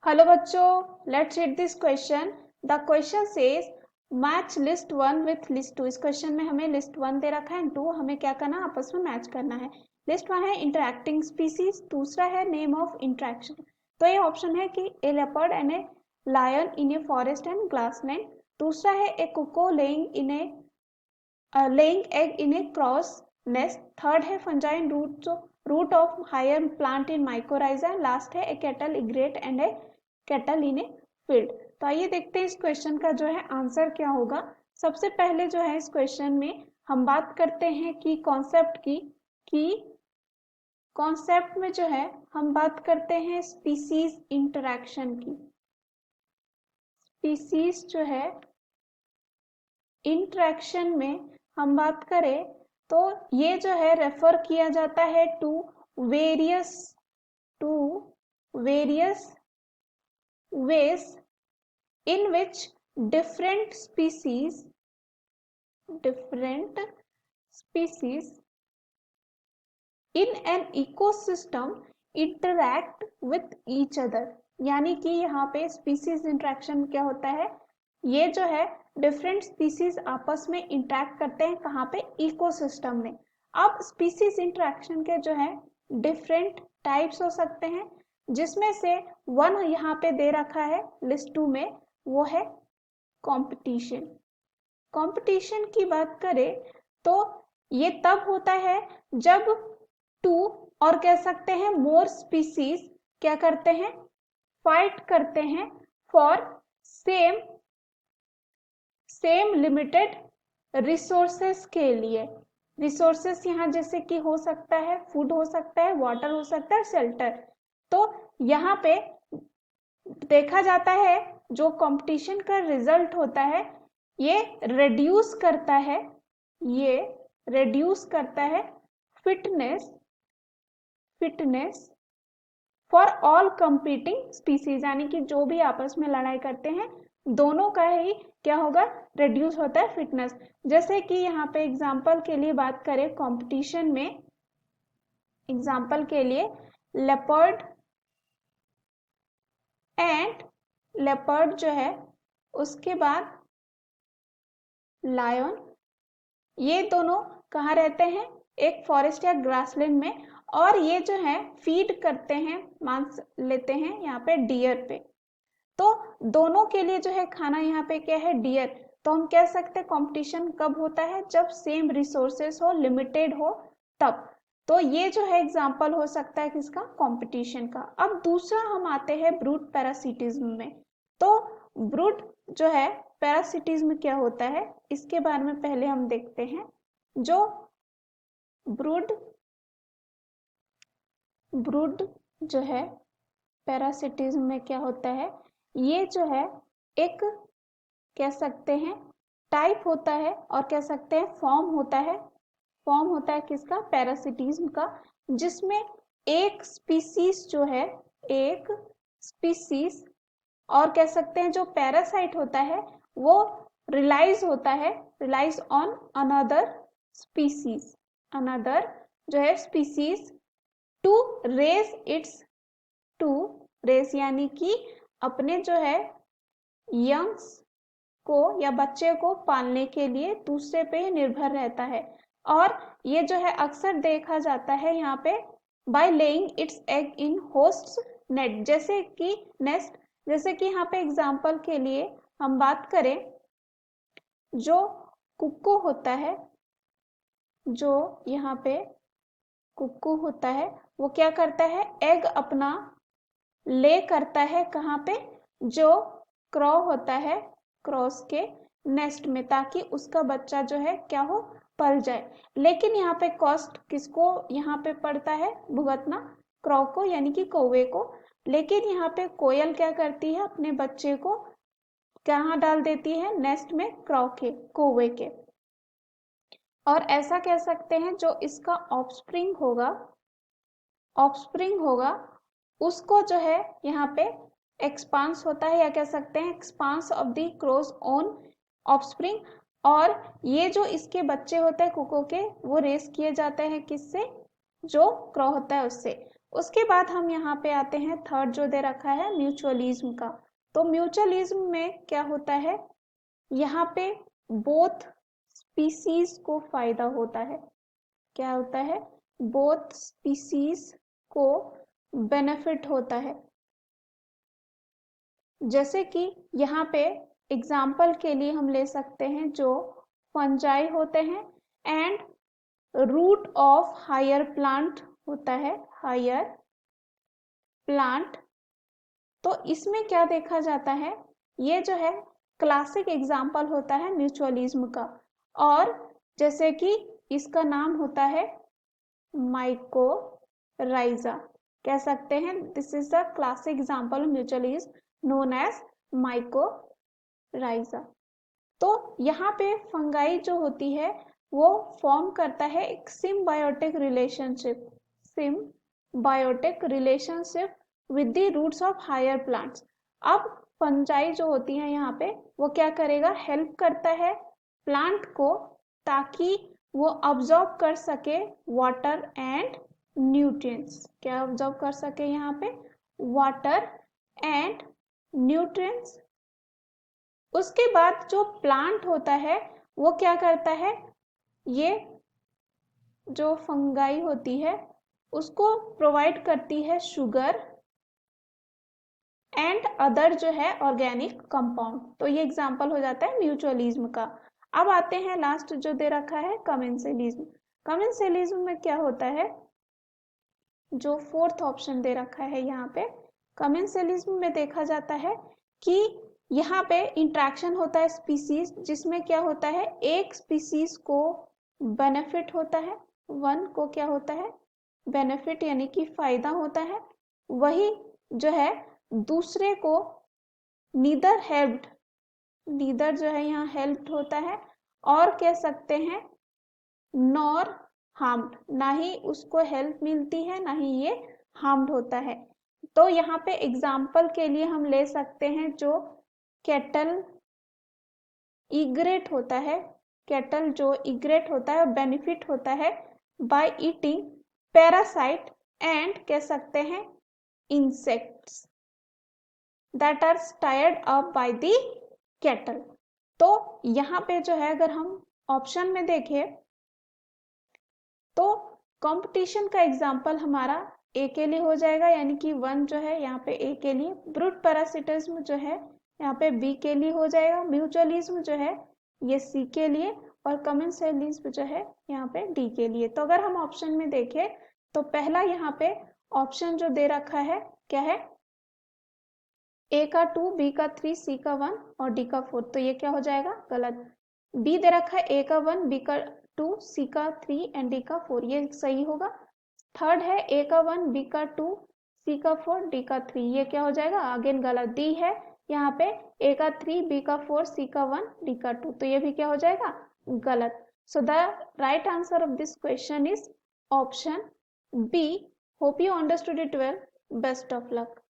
Hello बच्चों, let's read this question. The question says match list 1 with list 2। इस question में हमें list 1 दे रखा है एंड 2 हमें क्या करना है, आपस में मैच करना है। लिस्ट 1 है इंटरैक्टिंग स्पीसीज, दूसरा है नेम ऑफ इंटरैक्शन। तो ये ऑप्शन है कि a leopard and a lion in a forest and grassland, दूसरा है a cuckoo laying egg in a crow's nest, third है fungi in root of higher plant in mycorrhiza, last है a cattle egret and a cattle in a field. तो आइए देखते हैं इस question का जो है आंसर क्या होगा। सबसे पहले जो है इस क्वेश्चन में हम बात करते हैं कि कॉन्सेप्ट में जो है हम बात करते हैं स्पीसीज इंटरैक्शन की। स्पीसीज जो है इंटरैक्शन में हम बात करें तो ये जो है रेफर किया जाता है to various ways in which different species in an ecosystem interact with each other। यानी कि यहाँ पे स्पीसीज इंटरेक्शन क्या होता है, ये जो है डिफरेंट स्पीसीज आपस में इंटरेक्ट करते हैं कहाँ पे, इकोसिस्टम में। अब स्पीसीज इंटरेक्शन के जो है डिफरेंट टाइप्स हो सकते हैं, जिसमें से वन यहाँ पे दे रखा है लिस्ट 2 में, वो है कंपटीशन। कंपटीशन की बात करें तो ये तब होता है जब 2 और कह सकते हैं मोर स्पीसीज क्या करते हैं, फाइट करते हैं फॉर सेम लिमिटेड रिसोर्सेस के लिए। रिसोर्सेस यहाँ जैसे कि हो सकता है फूड, हो सकता है वाटर, हो सकता है शेल्टर। तो यहाँ पे देखा जाता है जो कंपटीशन का रिजल्ट होता है ये रेड्यूस करता है fitness for all competing species. यानी कि जो भी आपस में लड़ाई करते हैं दोनों का ही क्या होगा, रेड्यूस होता है फिटनेस। जैसे कि यहाँ पे एग्जांपल के लिए बात करें कंपटीशन में, एग्जांपल के लिए लेपर्ड जो है, उसके बाद लायन, ये दोनों कहाँ रहते हैं, एक फॉरेस्ट या ग्रासलैंड में, और ये जो है फीड करते हैं, मांस लेते हैं यहाँ पे डियर पे। तो दोनों के लिए जो है खाना यहाँ पे क्या है, डियर। तो हम कह सकते हैं कंपटीशन कब होता है, जब सेम रिसोर्सेस हो, लिमिटेड हो, तब। तो ये जो है एग्जांपल हो सकता है किसका, कंपटीशन का। अब दूसरा हम आते हैं ब्रूड पैरासिटिज्म में। तो ब्रूड जो है पैरासिटिज्म क्या होता है, इसके बारे में पहले हम देखते हैं। जो ब्रूड जो है पैरासिटिज्म में क्या होता है, ये जो है एक कह सकते हैं टाइप होता है और कह सकते हैं फॉर्म होता है किसका, पैरासिटिज्म का, जिसमें एक स्पीसीज जो है, एक स्पीसीज और कह सकते हैं जो पैरासाइट होता है वो relies on another species to race यानी कि अपने जो है यंग्स को या बच्चे को पालने के लिए दूसरे पे निर्भर रहता है। और ये जो है अक्सर देखा जाता है यहाँ पे by laying it's egg in hosts net, जैसे कि यहाँ पे एग्जांपल के लिए हम बात करें, जो कुक्कू होता है, जो यहाँ पे कुक्कू होता है वो क्या करता है, एग अपना ले करता है कहाँ पे, जो क्रॉ होता है, क्रॉस के नेस्ट में, ताकि उसका बच्चा जो है क्या हो, पल जाए। लेकिन यहाँ पे कॉस्ट किसको यहाँ पे पड़ता है भुगतना, क्रॉ को यानी कि कौवे को। लेकिन यहाँ पे कोयल क्या करती है, अपने बच्चे को कहाँ डाल देती है, नेस्ट में, कौवे के। और ऐसा कह सकते हैं जो इसका ऑफस्प्रिंग होगा उसको जो है यहाँ पे एक्सपांस होता है, या कह सकते हैं expanse of the cross own offspring. और ये जो इसके बच्चे होते हैं कुको के, वो रेस किए जाते हैं किससे, जो क्रॉ होता है उससे। उसके बाद हम यहाँ पे आते हैं थर्ड जो दे रखा है म्यूचुअलिज्म का। तो म्यूचुअलिज्म में क्या होता है, यहाँ पे बोथ स्पीसीज को फायदा होता है। क्या होता है, बोथ स्पीसीज को बेनिफिट होता है। जैसे कि यहाँ पे एग्जाम्पल के लिए हम ले सकते हैं जो फंजाई होते हैं and root of higher plant होता है, हायर प्लांट। तो इसमें क्या देखा जाता है, ये जो है क्लासिक एग्जाम्पल होता है म्यूचुअलिज्म का। और जैसे कि इसका नाम होता है माइकोराइजा, कह सकते हैं this is the classic example of mutualism known as mycorrhiza. तो यहाँ पे फंगाई जो होती है वो फॉर्म करता है एक symbiotic relationship with the roots of higher plants. अब फंजाई जो होती है यहाँ पे वो क्या करेगा, हेल्प करता है प्लांट को ताकि वो अब्जॉर्ब कर सके वाटर एंड न्यूट्रिएंट्स। क्या अब्जॉर्ब कर सके यहाँ पे, वाटर एंड न्यूट्रिएंट्स। उसके बाद जो प्लांट होता है वो क्या करता है, ये जो फंगाई होती है उसको प्रोवाइड करती है शुगर एंड अदर जो है ऑर्गेनिक कंपाउंड। तो ये एग्जांपल हो जाता है म्यूचुअलिज्म का। अब आते हैं लास्ट जो दे रखा है कमेंसलिज्म। कमेंसलिज्म में क्या होता है, जो फोर्थ ऑप्शन दे रखा है यहाँ पे, कमेंसलिज्म में देखा जाता है कि यहाँ पे इंट्रैक्शन होता है स्पीसीज, जिसमें क्या होता है एक स्पीसीज को बेनिफिट होता है, वन को क्या होता है बेनिफिट यानी कि फायदा होता है, वही जो है दूसरे को नीदर हेल्प्ड, नीदर जो है यहाँ हेल्प्ड होता है और कह सकते हैं नॉर हार्म्ड, ना ही उसको हेल्प मिलती है ना ही ये हार्म्ड होता है। तो यहाँ पे एग्जाम्पल के लिए हम ले सकते हैं जो कैटल इग्रेट होता है, कैटल जो इग्रेट होता है बेनिफिट होता है बाय ईटिंग पैरासाइट एंड कह सकते हैं insects that are stirred up by the cattle. तो यहाँ पे जो है अगर हम ऑप्शन में देखें तो कंपटीशन का एग्जाम्पल हमारा ए के लिए हो जाएगा, यानी कि वन जो है यहाँ पे ए के लिए, ब्रूट पैरासिटिज्म जो है यहाँ पे बी के लिए हो जाएगा, म्यूचुअलिज्म जो है ये सी के लिए और कमेंसलिज्म जो है यहाँ पे डी के लिए। तो अगर हम ऑप्शन में देखें तो पहला यहाँ पे ऑप्शन जो दे रखा है क्या है, ए का 2, बी का 3, सी का 1 और डी का 4, तो ये क्या हो जाएगा गलत। बी दे रखा है ए का 1, बी का 2, सी का 3 एंड डी का 4, ये सही होगा। थर्ड है ए का 1, बी का 2, सी का 4, डी का 3, ये क्या हो जाएगा अगेन गलत। डी है यहाँ पे ए का 3, बी का 4, सी का 1, डी का 2, तो ये भी क्या हो जाएगा गलत। So the right answer of this question is option B. Hope you understood it well. Best of luck.